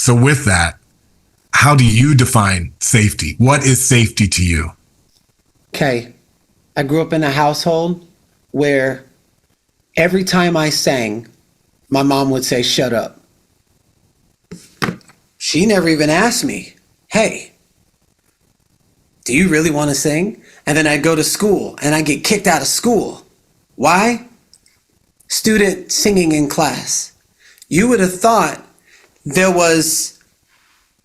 So with that, how do you define safety? What is safety to you? Okay. I grew up in a household where every time I sang, my mom would say, shut up. She never even asked me, hey, do you really want to sing? And then I'd go to school and I'd get kicked out of school. Why? Student singing in class. You would have thought there was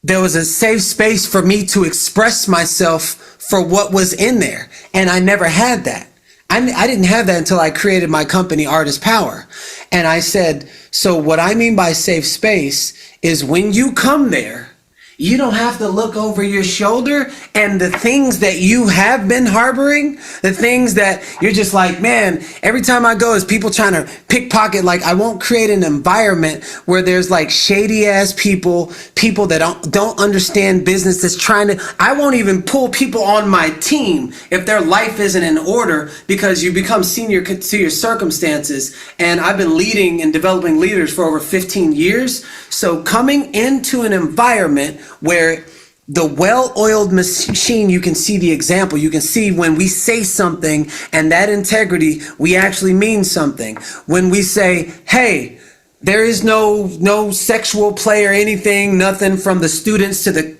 a safe space for me to express myself for what was in there. And I never had that. I didn't have that until I created my company, Artist Power. And I said, so what I mean by safe space is when you come there, you don't have to look over your shoulder, and the things that you have been harboring, the things that you're just like, man, every time I go is people trying to pickpocket. Like, I won't create an environment where there's like shady ass people that don't understand business that's trying to, I won't even pull people on my team if their life isn't in order, because you become senior to your circumstances. And I've been leading and developing leaders for over 15 years. So coming into an environment where the well-oiled machine, you can see the example. You can see when we say something and that integrity, we actually mean something. When we say, hey, there is no sexual play or anything, nothing from the students to the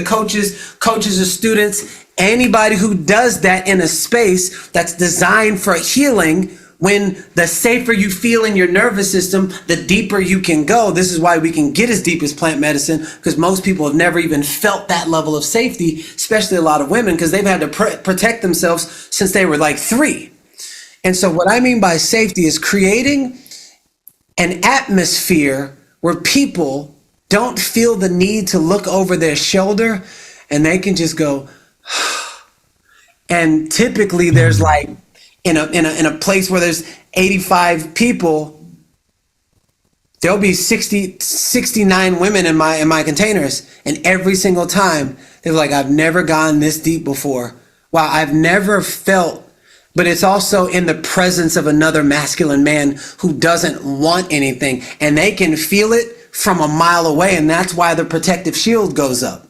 coaches to students, anybody who does that in a space that's designed for healing. When the safer you feel in your nervous system, the deeper you can go. This is why we can get as deep as plant medicine, because most people have never even felt that level of safety, especially a lot of women, because they've had to protect themselves since they were like 3. And so what I mean by safety is creating an atmosphere where people don't feel the need to look over their shoulder, and they can just go, and typically there's like, in a place where there's 85 people, there'll be 69 women in my containers. And every single time they're like, I've never gone this deep before. Wow, I've never felt, but it's also in the presence of another masculine man who doesn't want anything, and they can feel it from a mile away. And that's why the protective shield goes up.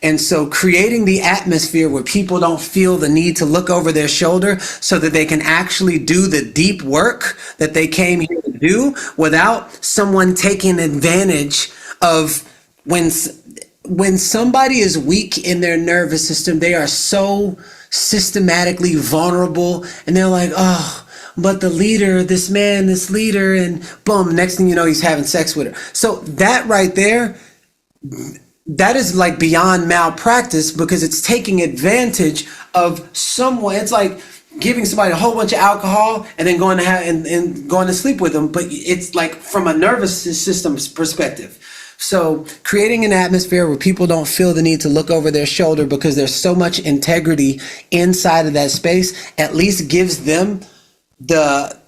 And so creating the atmosphere where people don't feel the need to look over their shoulder so that they can actually do the deep work that they came here to do without someone taking advantage of. When somebody is weak in their nervous system, they are so systematically vulnerable, and they're like, oh, but the leader, this man, this leader, and boom, next thing you know, he's having sex with her. So that right there, that is like beyond malpractice, because it's taking advantage of someone. It's like giving somebody a whole bunch of alcohol and then going to and going to sleep with them. But it's like from a nervous system perspective. So creating an atmosphere where people don't feel the need to look over their shoulder because there's so much integrity inside of that space, at least gives them the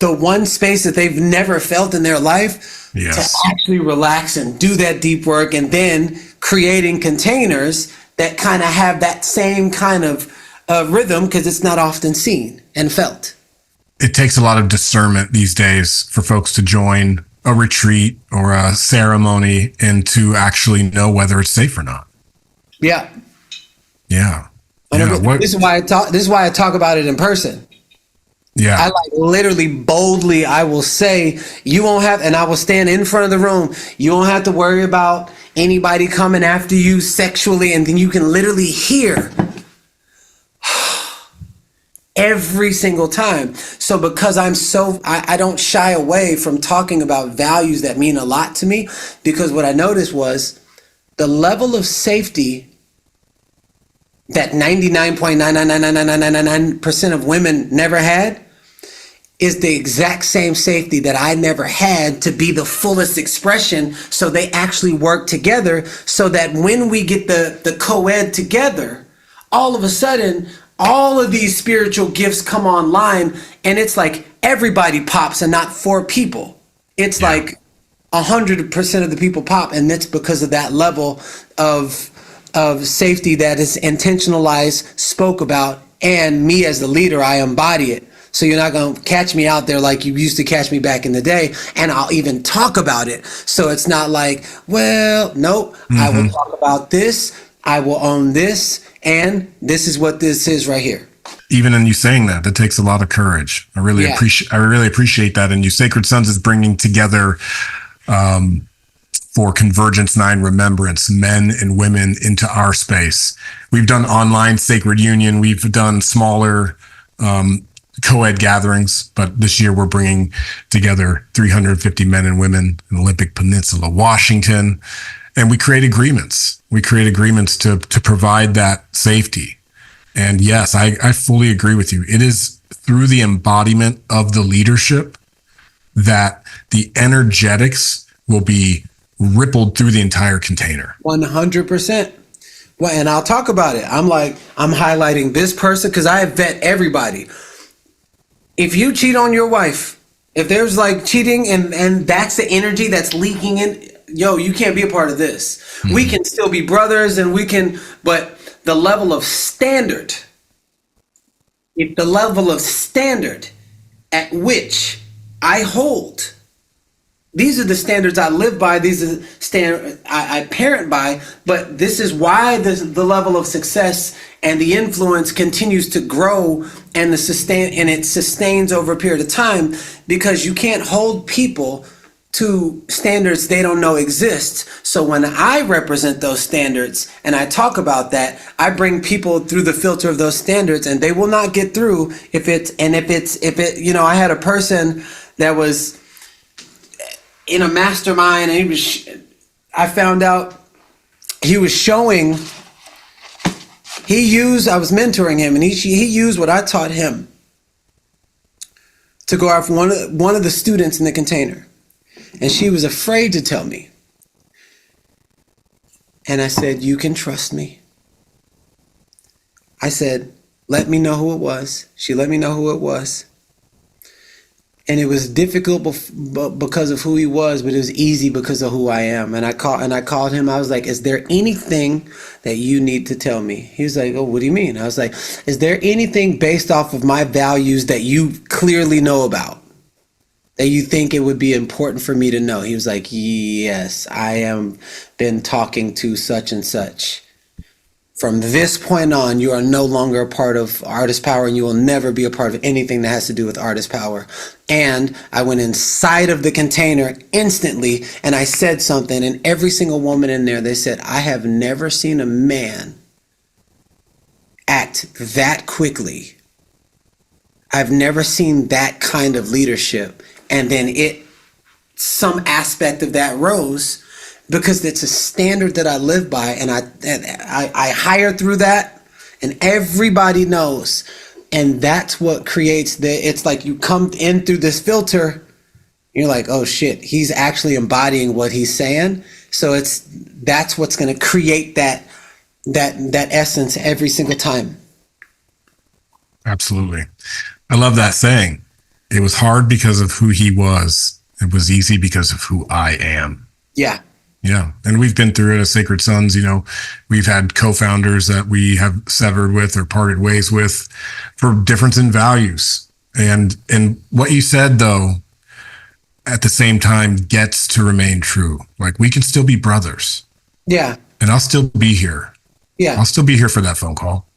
one space that they've never felt in their life. Yes. To actually relax and do that deep work, and then creating containers that kind of have that same kind of rhythm, because it's not often seen and felt. It takes a lot of discernment these days for folks to join a retreat or a ceremony and to actually know whether it's safe or not. Yeah. Yeah. This is why I talk about it in person. Yeah. I like literally boldly, I will say, you won't have, and I will stand in front of the room, you won't have to worry about anybody coming after you sexually. And then you can literally hear every single time. So because I don't shy away from talking about values that mean a lot to me, because what I noticed was the level of safety that 99.9999999% of women never had is the exact same safety that I never had to be the fullest expression. So they actually work together, so that when we get the co-ed together, all of a sudden, all of these spiritual gifts come online, and it's like everybody pops and not 4 people. It's like 100% of the people pop, and that's because of that level of safety that is intentionalized, spoke about, and me as the leader, I embody it. So you're not going to catch me out there like you used to catch me back in the day. And I'll even talk about it. So it's not like, well, nope, I will talk about this. I will own this. And this is what this is right here. Even in you saying that, that takes a lot of courage. I really appreciate that. And you Sacred Sons is bringing together, for Convergence 9 Remembrance, men and women into our space. We've done online Sacred Union. We've done smaller co-ed gatherings, but this year we're bringing together 350 men and women in Olympic Peninsula, Washington, and we create agreements. We create agreements to provide that safety. And yes, I fully agree with you. It is through the embodiment of the leadership that the energetics will be rippled through the entire container. 100%. Well, and I'll talk about it. I'm highlighting this person because I vet everybody. If you cheat on your wife, if there's like cheating and that's the energy that's leaking in, you can't be a part of this. Mm-hmm. We can still be brothers but the level of standard, at which I hold, these are the standards I live by. These are the standards I parent by. But this is why the level of success and the influence continues to grow and it sustains over a period of time, because you can't hold people to standards they don't know exist. So when I represent those standards and I talk about that, I bring people through the filter of those standards, and they will not get through I had a person that was in a mastermind, and I found out he was showing, I was mentoring him, and he used what I taught him to go after one of the students in the container. And she was afraid to tell me. And I said, you can trust me. I said, let me know who it was. She let me know who it was. And it was difficult because of who he was, but it was easy because of who I am. And I called him. I was like, is there anything that you need to tell me? He was like, oh, what do you mean? I was like, is there anything based off of my values that you clearly know about, that you think it would be important for me to know? He was like, yes, I am been talking to such and such. From this point on, you are no longer a part of Artist Power, and you will never be a part of anything that has to do with Artist Power. And I went inside of the container instantly, and I said something, and every single woman in there, they said, I have never seen a man act that quickly. I've never seen that kind of leadership. And then some aspect of that rose, because it's a standard that I live by, and I hire through that, and everybody knows. And that's what creates it's like you come in through this filter, you're like, oh shit, he's actually embodying what he's saying. So that's what's going to create that essence every single time. Absolutely. I love that saying. It was hard because of who he was. It was easy because of who I am. Yeah. Yeah. And we've been through it as Sacred Sons. We've had co-founders that we have severed with or parted ways with for difference in values. And what you said, though, at the same time gets to remain true. Like, we can still be brothers. Yeah. And I'll still be here. Yeah. I'll still be here for that phone call.